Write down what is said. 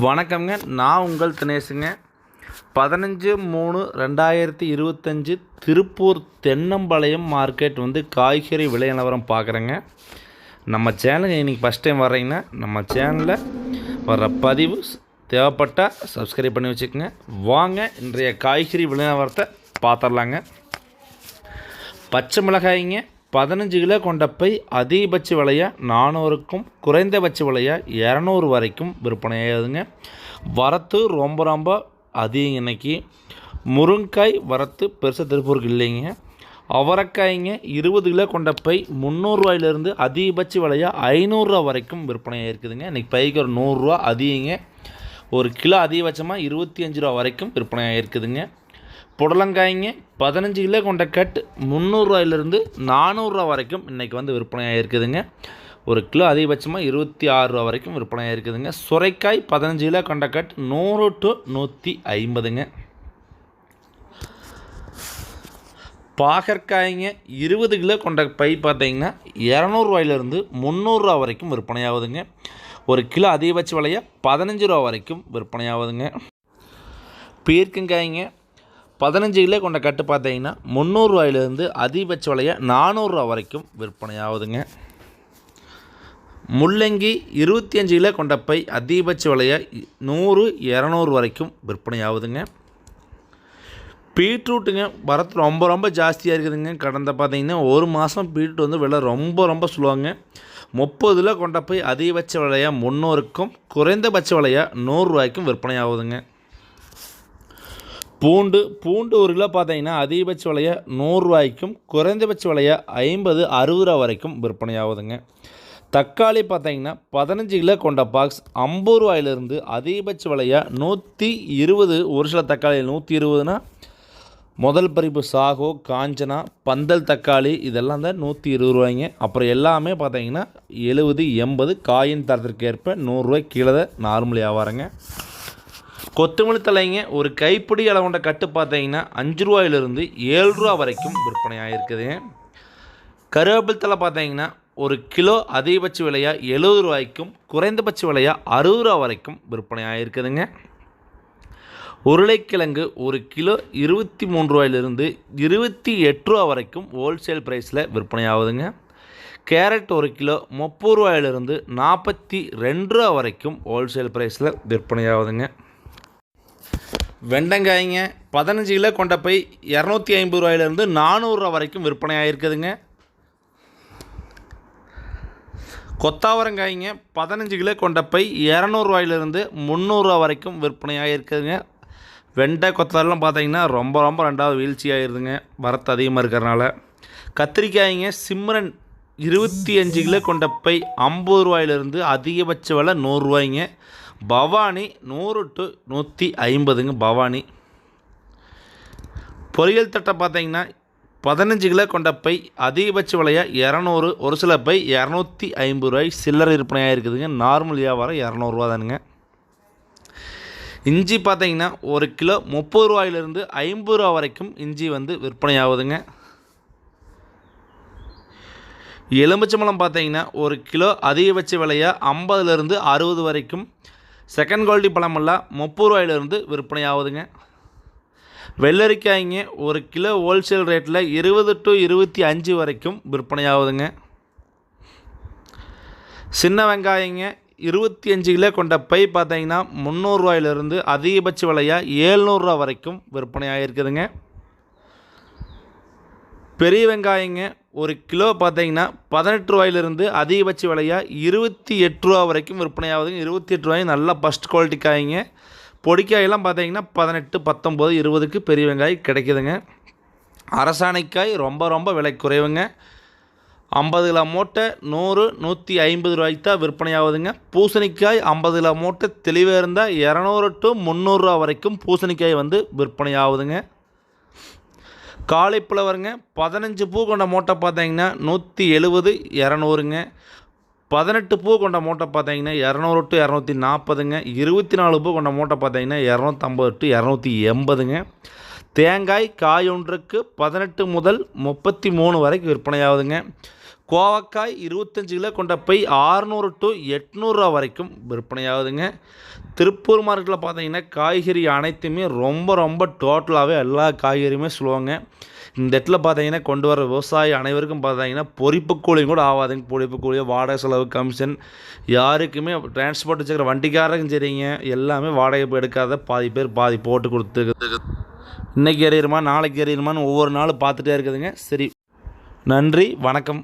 வணக்கம்ங்க. நான் உங்கள் தினேஷுங்க. 15/3/2025 திருப்பூர் தென்னம்பாளையம் மார்க்கெட் காய்கறி விலை நிலவரம் பார்க்குறேங்க. நம்ம சேனலுக்கு இன்றைக்கி ஃபஸ்ட் டைம் வர்றீங்கன்னா நம்ம சேனலில் வர்ற பதிவு தேவைப்பட்டால் சப்ஸ்கிரைப் பண்ணி வச்சுக்கோங்க. வாங்க இன்றைய காய்கறி விலை நிலவரத்தை பார்த்துடலாங்க. பச்சை மிளகாய்ங்க 15 கிலோ கொண்ட பை அதிகபட்ச விலையாக 400க்கும் குறைந்தபட்ச விலையாக 200 வரைக்கும் விற்பனையாகுதுங்க. வரத்து ரொம்ப அதிகம். இன்றைக்கி முருங்காய் வரத்து பெருசாக திருப்பூருக்கு இல்லைங்க. அவரைக்காய்ங்க 20 கிலோ கொண்ட பை 300 ரூபாயிலிருந்து அதிகபட்ச விலையாக 500 ரூபா வரைக்கும் விற்பனையாக இருக்குதுங்க. இன்றைக்கி பைக்கு ஒரு 100 ரூபா அதிகங்க. ஒரு கிலோ அதிகபட்சமாக 25 ரூபா வரைக்கும் விற்பனையாக இருக்குதுங்க. புடலங்காய்ங்க 15 கிலோ கொண்ட கட் 300 ரூபாயிலிருந்து 400 ரூபா வரைக்கும் இன்றைக்கி விற்பனையாக இருக்குதுங்க. ஒரு கிலோ அதிகபட்சமாக 26 ரூபா வரைக்கும் விற்பனையாக இருக்குதுங்க. சுரைக்காய் 15 கிலோ கொண்ட கட் 100 to 150ங்க. பாகற்காய்ங்க 20 கிலோ கொண்ட பை பார்த்தீங்கன்னா 200 ரூபாயிலிருந்து 300 ரூபா வரைக்கும் விற்பனையாகுதுங்க. ஒரு கிலோ அதிகபட்ச விலையாக 15 ரூபா வரைக்கும் விற்பனையாகுதுங்க. பீர்க்கங்காய்ங்க 15 கிலோ கொண்ட கட்டு பார்த்தீங்கன்னா 300 ரூபாயிலிருந்து அதிகபட்ச விலையாக 400 ரூபா வரைக்கும் விற்பனையாகுதுங்க. முள்ளங்கி 25 கிலோ கொண்ட பை அதிகபட்ச விலையாக 100-200 வரைக்கும் விற்பனையாகுதுங்க. பீட்ரூட்டுங்க வரத்து ரொம்ப ஜாஸ்தியாக இருக்குதுங்க. கடந்த பார்த்தீங்கன்னா ஒரு மாதம் பீட்ரூட் விலை ரொம்ப சொல்லுவாங்க. 30 கிலோ கொண்ட பை அதிகபட்ச விலையாக 300க்கும் குறைந்தபட்ச விலையாக 100 ரூபாய்க்கும் விற்பனையாகுதுங்க. பூண்டு 1 கிலோ பார்த்தீங்கன்னா அதிகபட்ச விலையாக 100 ரூபாய்க்கும் குறைந்தபட்ச விலையாக 50-60 ரூபா வரைக்கும் விற்பனையாகுதுங்க. தக்காளி பார்த்தீங்கன்னா 15 கிலோ கொண்ட பாக்ஸ் 50 ரூபாயிலிருந்து அதிகபட்ச விலையாக 120. ஒரு சில தக்காளி 120னா முதல் பறிப்பு சாகோ, காஞ்சனா, பந்தல் தக்காளி இதெல்லாம் தான் 120 ரூபாய்ங்க. அப்புறம் எல்லாமே பார்த்தீங்கன்னா 70-80 காயின் தரத்திற்கு ஏற்ப 100 ரூபாய் கீழே தான் நார்மல் வியாபாரங்க. கொத்தமல்லி தலைங்க ஒரு கைப்பிடி அளவு கொண்ட கட்டு பார்த்தீங்கன்னா 5 ரூபாயிலிருந்து 7 ரூபா வரைக்கும் விற்பனை ஆகிருக்குதுங்க. கருவேப்பிலை தலை பார்த்தீங்கன்னா ஒரு கிலோ அதிகபட்ச விலையாக 70 ரூபாய்க்கும் குறைந்தபட்ச விலையாக 60 ரூபா வரைக்கும் விற்பனை ஆகிருக்குதுங்க. உருளைக்கிழங்கு ஒரு கிலோ 23 ரூபாயிலிருந்து 28 ரூபா வரைக்கும் ஹோல்சேல் ப்ரைஸில் விற்பனை ஆகுதுங்க. கேரட் ஒரு கிலோ 30 ரூபாயிலிருந்து 42 ரூபா வரைக்கும் ஹோல்சேல் ப்ரைஸில் விற்பனை ஆகுதுங்க. வெண்டைக்காய்ங்க 15 கிலோ கொண்ட பை 250 ரூபாயிலிருந்து 400 ரூபா வரைக்கும் விற்பனை ஆகிருக்குதுங்க. கொத்தாவரங்காய்ங்க 15 கிலோ கொண்ட பை 200 ரூபாயிலிருந்து 300 ரூபா வரைக்கும் விற்பனை ஆகிருக்குதுங்க. வெண்டை கொத்தாவரெலாம் பார்த்தீங்கன்னா ரொம்ப ரெண்டாவது வீழ்ச்சி ஆகிருதுங்க வரத்து அதிகமாக இருக்கிறனால. கத்திரிக்காய்ங்க சிம்ரன் 25 கிலோ கொண்ட பை 50 ரூபாயிலிருந்து அதிகபட்ச விலை 100 ரூபாய்ங்க. பவானி 100 to 150ங்க. பவானி பொரியல் தட்டை பார்த்தீங்கன்னா 15 கிலோ கொண்ட பை அதிகபட்ச விலையாக 200. ஒரு சில பை 250 ரூபாய் சில்லறை விற்பனையாக இருக்குதுங்க. நார்மல் வியாபாரம் 200 ரூபா தானுங்க. இஞ்சி பார்த்தீங்கன்னா ஒரு கிலோ 30 ரூபாயிலிருந்து 50 ரூபா வரைக்கும் இஞ்சி விற்பனை ஆகுதுங்க. எலுமிச்சம்பழம் பார்த்தீங்கன்னா ஒரு கிலோ அதிகபட்ச விலையாக 50லேருந்து 60 வரைக்கும். செகண்ட் குவாலிட்டி பழமெல்லாம் 30 ரூபாயிலிருந்து விற்பனை ஆகுதுங்க. வெள்ளரிக்காய்ங்க ஒரு கிலோ ஹோல்சேல் ரேட்டில் 20 to 25 வரைக்கும் விற்பனை ஆகுதுங்க. சின்ன வெங்காயங்க 25 கிலோ கொண்ட பை பார்த்தீங்கன்னா 300 ரூபாயிலிருந்து அதிகபட்ச விலையாக 700 ரூபா வரைக்கும் விற்பனை ஆகிருக்குதுங்க. பெரிய வெங்காயங்க ஒரு கிலோ பார்த்தீங்கன்னா 18 ரூபாயிலிருந்து அதிகபட்ச விலையாக 28 ரூபா வரைக்கும் விற்பனை ஆகுதுங்க. 28 ரூபாய் நல்ல ஃபஸ்ட் குவாலிட்டி காய்ங்க. பொடிக்காயெல்லாம் பார்த்தீங்கன்னா 18, 19, 20க்கு பெரிய வெங்காயம் கிடைக்குதுங்க. அரசாணைக்காய் ரொம்ப விலை குறைவுங்க. 50 கிலோ மூட்டை 100-150 ரூபாய்க்கு தான் விற்பனை ஆகுதுங்க. பூசணிக்காய் 50 கிலோ மூட்டை தெளிவாக இருந்தால் 200 to 300 ரூபா வரைக்கும் பூசணிக்காய் விற்பனை ஆகுதுங்க. காலிஃப்ளவருங்க 15 பூ கொண்ட மூட்டை பார்த்தீங்கன்னா 170-200ங்க. 18 பூ கொண்ட மூட்டை பார்த்தீங்கன்னா 200 to 240ங்க. 24 பூ கொண்ட மூட்டை பார்த்தீங்கன்னா 250 to 280ங்க. தேங்காய் காய் ஒன்றுக்கு 18 முதல் 33 வரைக்கும் விற்பனை ஆகுதுங்க. கோவக்காய் 25 கிலோ கொண்ட பை 600 to 800 வரைக்கும் விற்பனையாகுதுங்க. திருப்பூர் மார்க்கெட்டில் பார்த்தீங்கன்னா காய்கறி அனைத்துமே ரொம்ப டோட்டலாகவே எல்லா காய்கறியுமே சொல்லுவாங்க. இந்த இடத்துல பார்த்தீங்கன்னா கொண்டு வர விவசாயி அனைவருக்கும் பார்த்தீங்கன்னா பொறிப்பு கூலியும் கூட ஆகாதுங்க. பொறிப்பு கூலி, வாடகை செலவு, கமிஷன் யாருக்குமே டிரான்ஸ்போர்ட் வச்சுக்கிற வண்டிக்காரங்க சரிங்க, எல்லாமே வாடகை எடுக்காத பாதி பேர் பாதி போட்டு கொடுத்து இன்றைக்கி எறியுமா நாளைக்கு எறியுமான்னு ஒவ்வொரு நாளும் பார்த்துட்டே இருக்குதுங்க. சரி, நன்றி, வணக்கம்.